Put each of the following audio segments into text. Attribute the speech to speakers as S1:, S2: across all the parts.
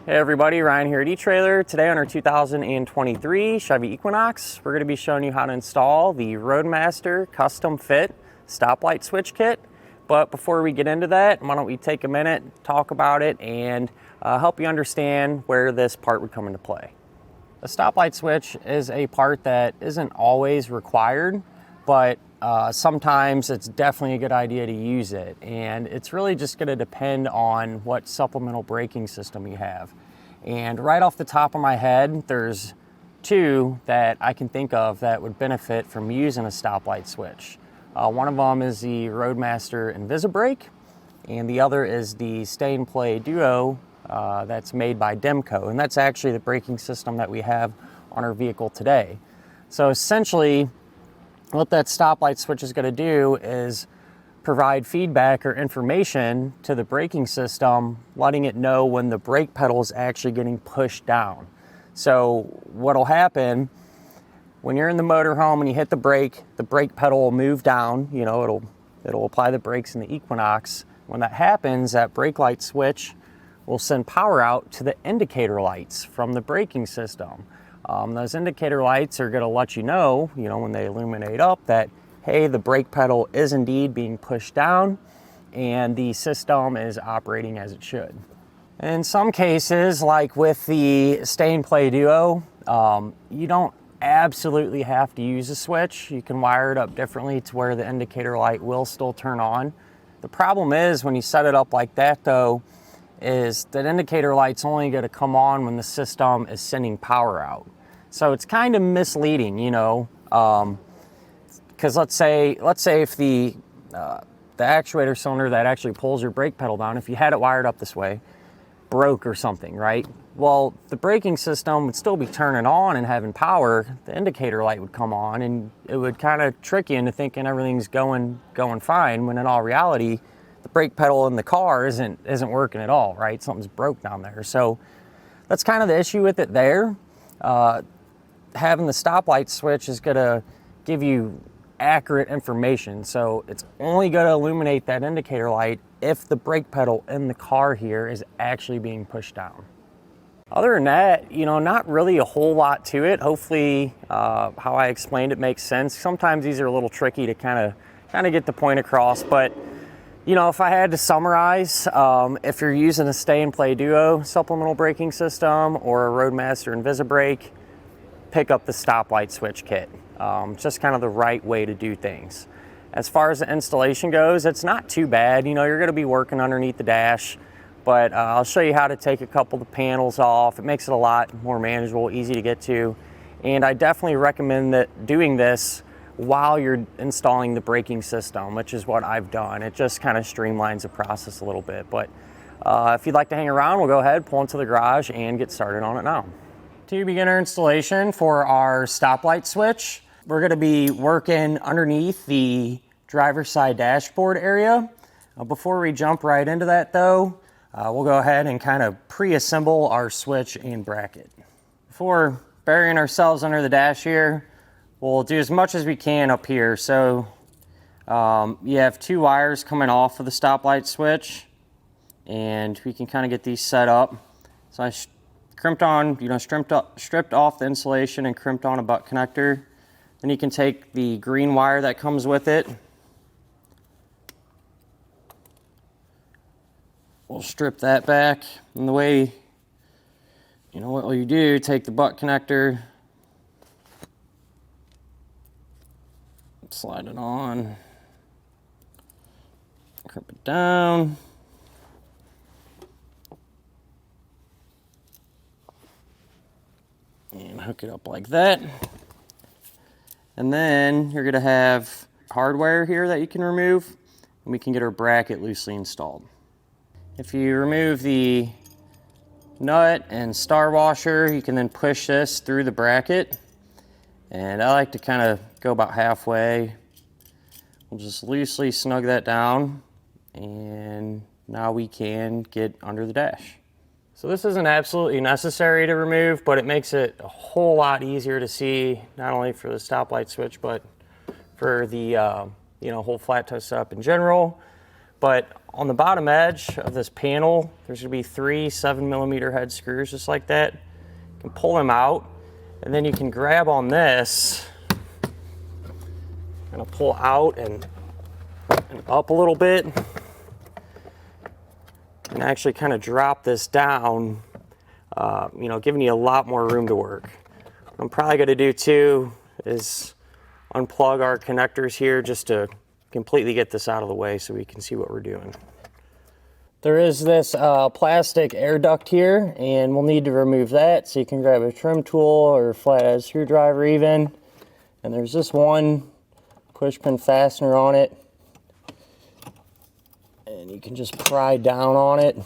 S1: Hey everybody, Ryan here at eTrailer. Today on our 2023 Chevy Equinox, we're going to be showing you how to install the Roadmaster Custom Fit stoplight switch kit. But before we get into that, why don't we take a minute, talk about it, and help you understand where this part would come into play. The stoplight switch is a part that isn't always required, but sometimes it's definitely a good idea to use it, and it's really just going to depend on what supplemental braking system you have. And right off the top of my head, there's two that I can think of that would benefit from using a stoplight switch. One of them is the Roadmaster Invisibrake, and the other is the Stay and Play Duo that's made by Demco, and that's actually the braking system that we have on our vehicle today. So essentially, what that stoplight switch is going to do is provide feedback or information to the braking system, letting it know when the brake pedal is actually getting pushed down. So what'll happen when you're in the motorhome and you hit the brake pedal will move down. You know, it'll apply the brakes in the Equinox. When that happens, that brake light switch will send power out to the indicator lights from the braking system. Those indicator lights are going to let you know, when they illuminate up that, hey, the brake pedal is indeed being pushed down and the system is operating as it should. In some cases, like with the Stay and Play Duo, you don't absolutely have to use a switch. You can wire it up differently to where the indicator light will still turn on. The problem is when you set it up like that, though, is that indicator light's only going to come on when the system is sending power out. So it's kind of misleading, because let's say if the actuator cylinder that actually pulls your brake pedal down, if you had it wired up this way, broke or something, right? Well, the braking system would still be turning on and having power. The indicator light would come on, and it would kind of trick you into thinking everything's going fine, when in all reality, the brake pedal in the car isn't working at all, right? Something's broke down there. So that's kind of the issue with it there. Having the stoplight switch is going to give you accurate information. So it's only going to illuminate that indicator light if the brake pedal in the car here is actually being pushed down. Other than that, not really a whole lot to it. Hopefully, how I explained it makes sense. Sometimes these are a little tricky to kind of get the point across, but if I had to summarize, if you're using a Stay and Play Duo supplemental braking system or a Roadmaster Invisibrake, pick up the stoplight switch kit. Just kind of the right way to do things. As far as the installation goes, it's not too bad. You're going to be working underneath the dash, but I'll show you how to take a couple of the panels off. It makes it a lot more manageable, easy to get to, and I definitely recommend doing this while you're installing the braking system, which is what I've done. It just kind of streamlines the process a little bit. But if you'd like to hang around, we'll go ahead, pull into the garage, and get started on it now. To begin our installation for our stoplight switch, we're going to be working underneath the driver's side dashboard area. Before we jump right into that, though, we'll go ahead and kind of pre-assemble our switch and bracket. Before burying ourselves under the dash here, we'll do as much as we can up here. So you have two wires coming off of the stoplight switch, and we can kind of get these set up. So I crimped on, stripped off the insulation and crimped on a butt connector. Then you can take the green wire that comes with it. We'll strip that back. And the way, what will you do, take the butt connector, slide it on, crimp it down, and hook it up like that. And then you're going to have hardware here that you can remove, and we can get our bracket loosely installed. If you remove the nut and star washer, you can then push this through the bracket. And I like to kind of go about halfway. We'll just loosely snug that down, and now we can get under the dash. So this isn't absolutely necessary to remove, but it makes it a whole lot easier to see, not only for the stoplight switch, but for the whole flat toe setup in general. But on the bottom edge of this panel, there's gonna be 3 7mm head screws just like that. You can pull them out, and then you can grab on this, kind of pull out and up a little bit, and actually kind of drop this down, you know, giving you a lot more room to work. What I'm probably gonna do too is unplug our connectors here just to completely get this out of the way so we can see what we're doing. There is this plastic air duct here, and we'll need to remove that, so you can grab a trim tool or a flathead screwdriver even. And there's this one push pin fastener on it, and you can just pry down on it,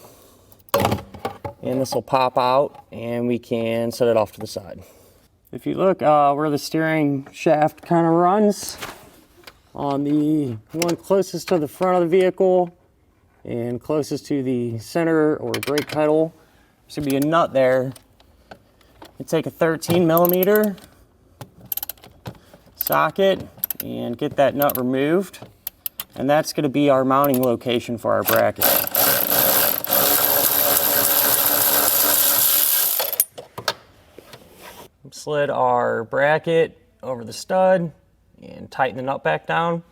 S1: and this will pop out, and we can set it off to the side. If you look where the steering shaft kind of runs, on the one closest to the front of the vehicle and closest to the center or brake pedal, there should be a nut there. You take a 13mm socket and get that nut removed, and that's going to be our mounting location for our bracket. Slid our bracket over the stud and tighten the nut back down.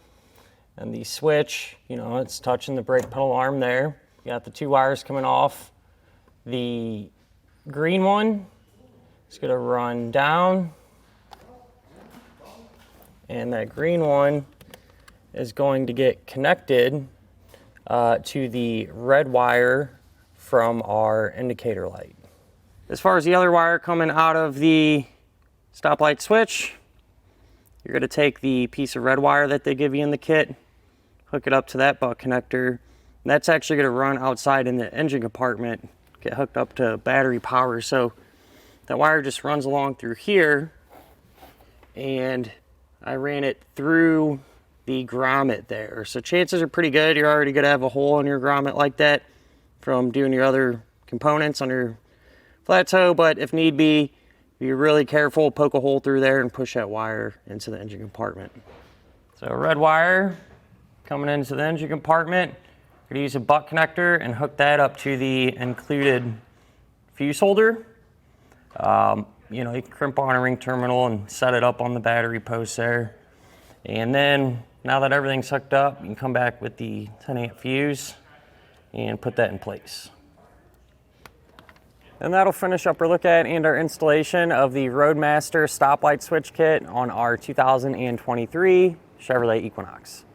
S1: And the switch, you know, it's touching the brake pedal arm there. You got the 2 wires coming off. The green one is going to run down, and that green one is going to get connected to the red wire from our indicator light. As far as the other wire coming out of the stoplight switch, you're going to take the piece of red wire that they give you in the kit, hook it up to that butt connector, and that's actually going to run outside in the engine compartment, get hooked up to battery power. So that wire just runs along through here, and I ran it through the grommet there. So chances are pretty good you're already going to have a hole in your grommet like that from doing your other components on your flat toe, but if need be, be really careful, poke a hole through there and push that wire into the engine compartment. So red wire coming into the engine compartment. You're gonna use a butt connector and hook that up to the included fuse holder. You know, you can crimp on a ring terminal and set it up on the battery post there. And then now that everything's hooked up, you can come back with the 10-amp fuse and put that in place. And that'll finish up our look at and our installation of the Roadmaster stoplight switch kit on our 2023 Chevrolet Equinox.